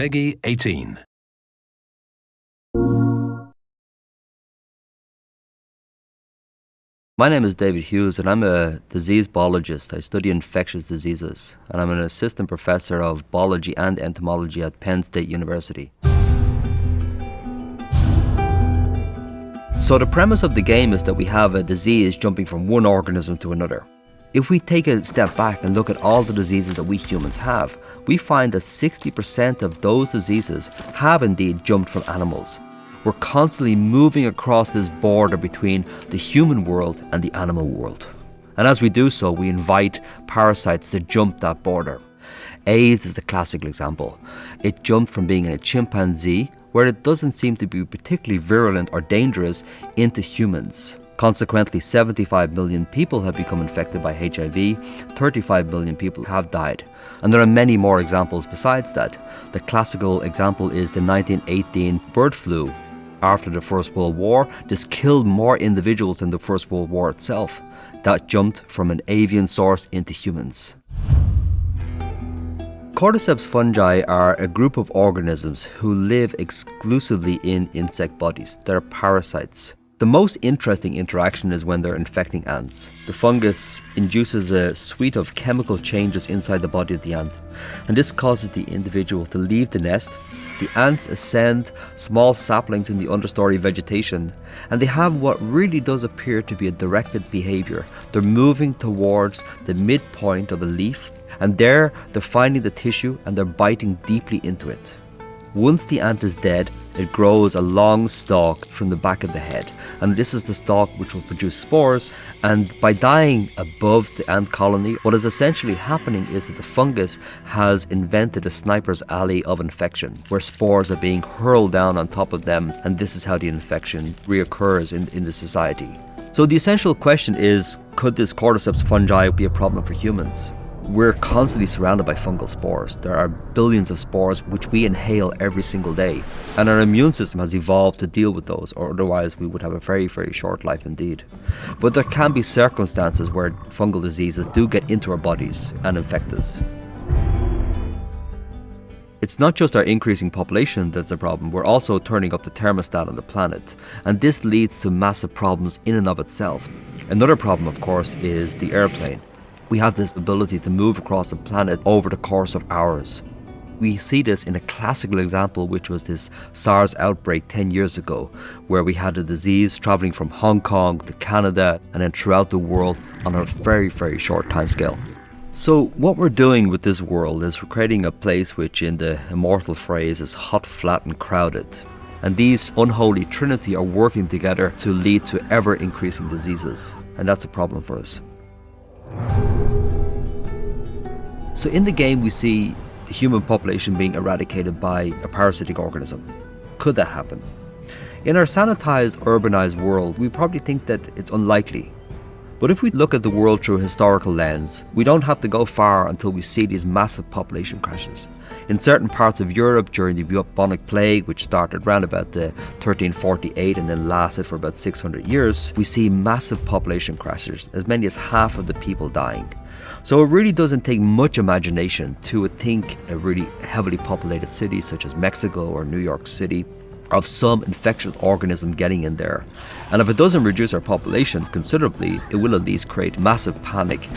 Peggy 18. My name is David Hughes and I'm a disease biologist. I study infectious diseases and I'm an assistant professor of biology and entomology at Penn State University. So the premise of the game is that we have a disease jumping from one organism to another. If we take a step back and look at all the diseases that we humans have, we find that 60% of those diseases have indeed jumped from animals. We're constantly moving across this border between the human world and the animal world. And as we do so, we invite parasites to jump that border. AIDS is the classical example. It jumped from being in a chimpanzee, where it doesn't seem to be particularly virulent or dangerous, into humans. Consequently, 75 million people have become infected by HIV, 35 million people have died. And there are many more examples besides that. The classical example is the 1918 bird flu. After the First World War, this killed more individuals than the First World War itself. That jumped from an avian source into humans. Cordyceps fungi are a group of organisms who live exclusively in insect bodies. They're parasites. The most interesting interaction is when they're infecting ants. The fungus induces a suite of chemical changes inside the body of the ant, and this causes the individual to leave the nest. The ants ascend small saplings in the understory vegetation, and they have what really does appear to be a directed behavior. They're moving towards the midpoint of a leaf, and there they're finding the tissue and they're biting deeply into it. Once the ant is dead, it grows a long stalk from the back of the head, and this is the stalk which will produce spores. And by dying above the ant colony, what is essentially happening is that the fungus has invented a sniper's alley of infection, where spores are being hurled down on top of them, and this is how the infection reoccurs in the society. So the essential question is, could this cordyceps fungi be a problem for humans? We're constantly surrounded by fungal spores. There are billions of spores which we inhale every single day. And our immune system has evolved to deal with those, or otherwise we would have a very, very short life indeed. But there can be circumstances where fungal diseases do get into our bodies and infect us. It's not just our increasing population that's a problem, we're also turning up the thermostat on the planet. And this leads to massive problems in and of itself. Another problem, of course, is the airplane. We have this ability to move across the planet over the course of hours. We see this in a classical example, which was this SARS outbreak 10 years ago, where we had a disease traveling from Hong Kong to Canada and then throughout the world on a very, very short timescale. So what we're doing with this world is we're creating a place which, in the immortal phrase, is hot, flat and crowded. And these unholy trinity are working together to lead to ever-increasing diseases. And that's a problem for us. So in the game we see the human population being eradicated by a parasitic organism. Could that happen? In our sanitized, urbanized world, we probably think that it's unlikely. But if we look at the world through a historical lens, we don't have to go far until we see these massive population crashes. In certain parts of Europe during the bubonic plague, which started around about 1348 and then lasted for about 600 years, we see massive population crashes, as many as half of the people dying. So it really doesn't take much imagination to think a really heavily populated city such as Mexico or New York City of some infectious organism getting in there. And if it doesn't reduce our population considerably, it will at least create massive panic